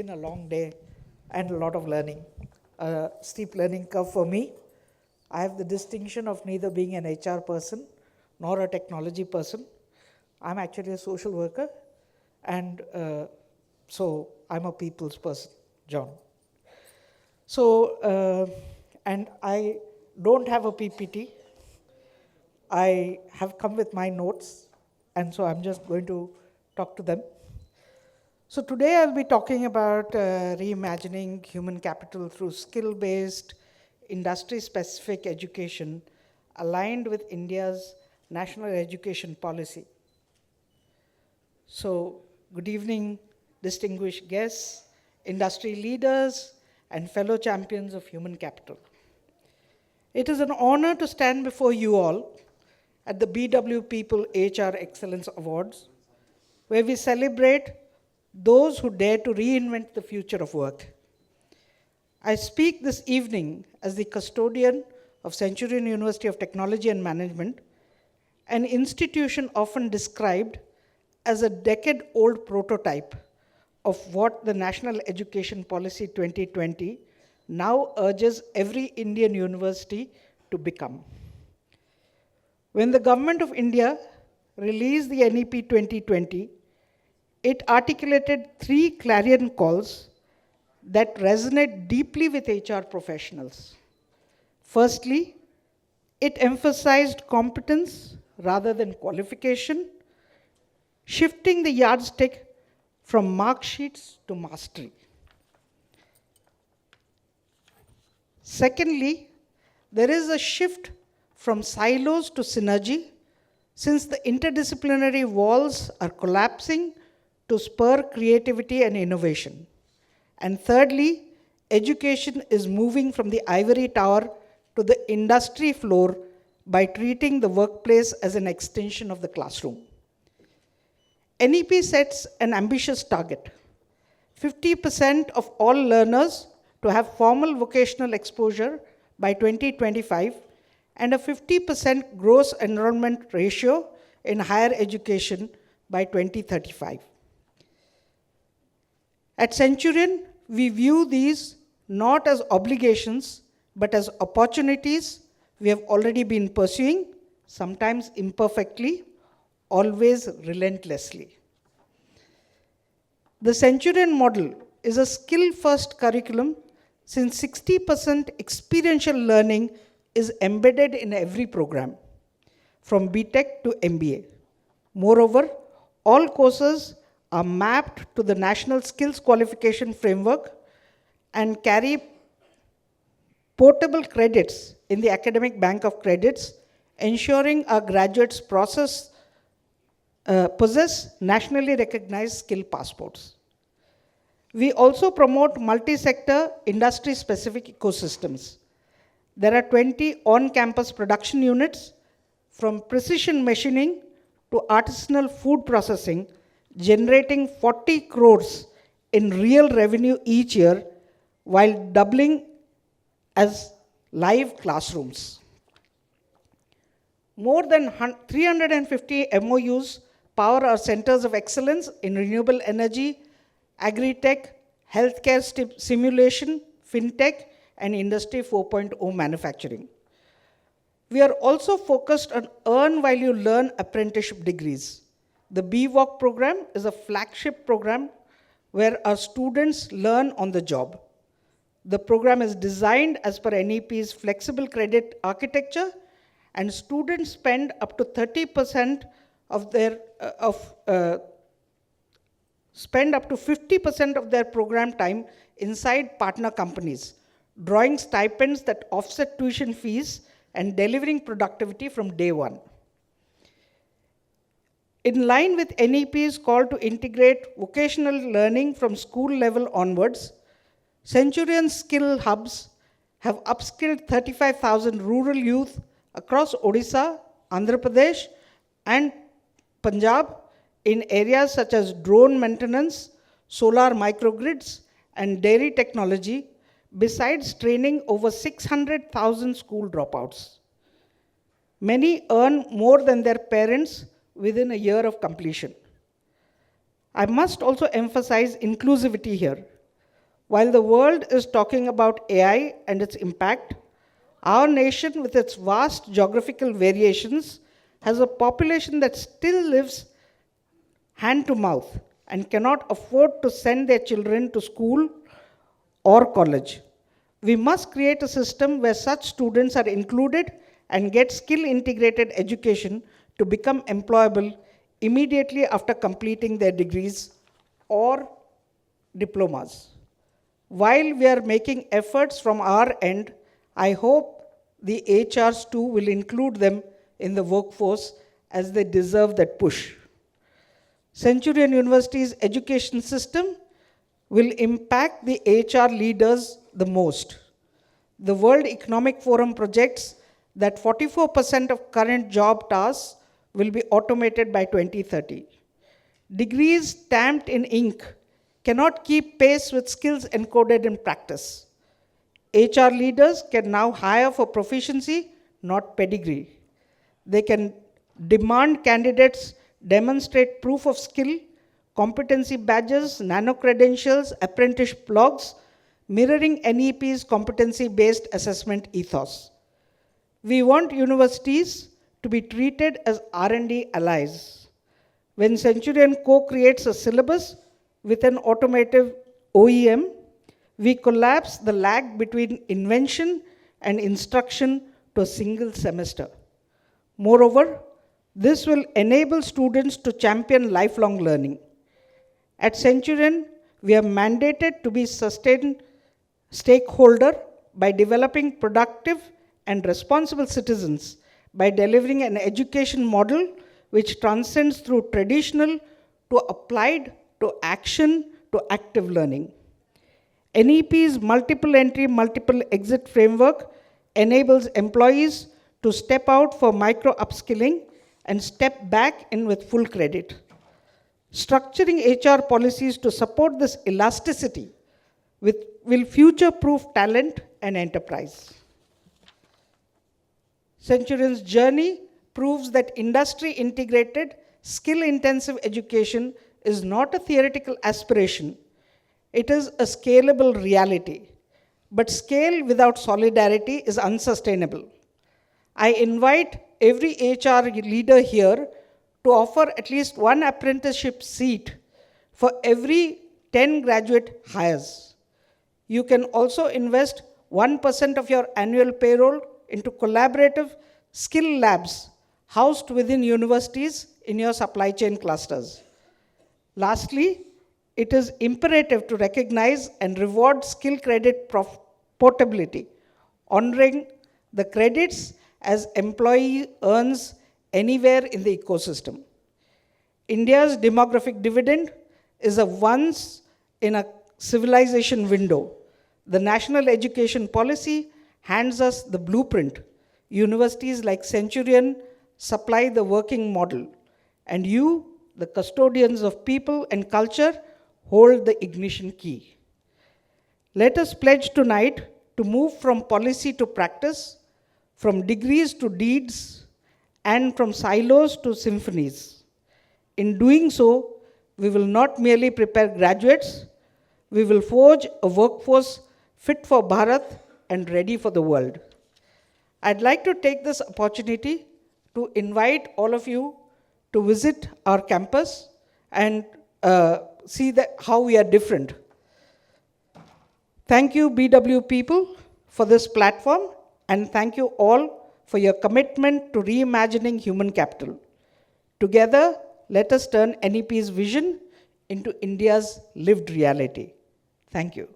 been a long day and a lot of learning. A steep learning curve for me. I have the distinction of neither being an HR person nor a technology person. I'm actually a social worker, and so I'm a people's person, John. So, and I don't have a PPT. I have come with my notes, and so I'm just going to talk to them. So today I'll be talking about reimagining human capital through skill-based, industry-specific education aligned with India's national education policy. So, good evening, distinguished guests, industry leaders, and fellow champions of human capital. It is an honor to stand before you all at the BW People HR Excellence Awards, where we celebrate those who dare to reinvent the future of work. I speak this evening as the custodian of Centurion University of Technology and Management, an institution often described as a decade-old prototype of what the National Education Policy 2020 now urges every Indian university to become. When the Government of India released the NEP 2020, it articulated 3 clarion calls that resonate deeply with HR professionals. Firstly, it emphasized competence rather than qualification, shifting the yardstick from mark sheets to mastery. Secondly, there is a shift from silos to synergy, since the interdisciplinary walls are collapsing to spur creativity and innovation. And thirdly, education is moving from the ivory tower to the industry floor by treating the workplace as an extension of the classroom. NEP sets an ambitious target: 50% of all learners to have formal vocational exposure by 2025 and a 50% gross enrollment ratio in higher education by 2035. At Centurion, we view these not as obligations, but as opportunities we have already been pursuing, sometimes imperfectly, always relentlessly. The Centurion model is a skill-first curriculum, since 60% experiential learning is embedded in every program, from BTech to MBA. Moreover, all courses are mapped to the National Skills Qualification Framework and carry portable credits in the Academic Bank of Credits, ensuring our graduates possess nationally recognized skill passports. We also promote multi-sector, industry-specific ecosystems. There are 20 on-campus production units, from precision machining to artisanal food processing, generating 40 crores in real revenue each year, while doubling as live classrooms. More than 350 MOUs power our centers of excellence in renewable energy, agri-tech, healthcare simulation, fintech, and Industry 4.0 manufacturing. We are also focused on earn while you learn apprenticeship degrees. The BWalk program is a flagship program where our students learn on the job. The program is designed as per NEP's flexible credit architecture, and students spend up to 30% of their spend up to 50% of their program time inside partner companies, drawing stipends that offset tuition fees and delivering productivity from day one. In line with NEP's call to integrate vocational learning from school level onwards, Centurion skill hubs have upskilled 35,000 rural youth across Odisha, Andhra Pradesh, and Punjab in areas such as drone maintenance, solar microgrids, and dairy technology, besides training over 600,000 school dropouts. Many earn more than their parents within a year of completion. I must also emphasize inclusivity here. While the world is talking about AI and its impact, our nation, with its vast geographical variations, has a population that still lives hand to mouth and cannot afford to send their children to school or college. We must create a system where such students are included and get skill integrated education to become employable immediately after completing their degrees or diplomas. While we are making efforts from our end, I hope the HRs too will include them in the workforce as they deserve that push. Centurion University's education system will impact the HR leaders the most. The World Economic Forum projects that 44% of current job tasks will be automated by 2030. Degrees stamped in ink cannot keep pace with skills encoded in practice. HR leaders can now hire for proficiency, not pedigree. They can demand candidates demonstrate proof of skill, competency badges, nano-credentials, apprentice logs, mirroring NEP's competency-based assessment ethos. We want universities to be treated as R&D allies. When Centurion co-creates a syllabus with an automotive OEM, we collapse the lag between invention and instruction to a single semester. Moreover, this will enable students to champion lifelong learning. At Centurion, we are mandated to be sustained stakeholder by developing productive and responsible citizens by delivering an education model which transcends through traditional to applied to action to active learning. NEP's multiple entry, multiple exit framework enables employees to step out for micro upskilling and step back in with full credit. Structuring HR policies to support this elasticity will future-proof talent and enterprise. Centurion's journey proves that industry-integrated, skill-intensive education is not a theoretical aspiration. It is a scalable reality. But scale without solidarity is unsustainable. I invite every HR leader here to offer at least one apprenticeship seat for every 10 graduate hires. You can also invest 1% of your annual payroll into collaborative skill labs housed within universities in your supply chain clusters. Lastly, it is imperative to recognize and reward skill credit portability, honoring the credits as employee earns anywhere in the ecosystem. India's demographic dividend is a once in a civilization window. The national education policy hands us the blueprint. Universities like Centurion supply the working model, and you, the custodians of people and culture, hold the ignition key. Let us pledge tonight to move from policy to practice, from degrees to deeds, and from silos to symphonies. In doing so, we will not merely prepare graduates, we will forge a workforce fit for Bharat and ready for the world. I'd like to take this opportunity to invite all of you to visit our campus and see how we are different. Thank you, BW people, for this platform, and thank you all for your commitment to reimagining human capital. Together, let us turn NEP's vision into India's lived reality. Thank you.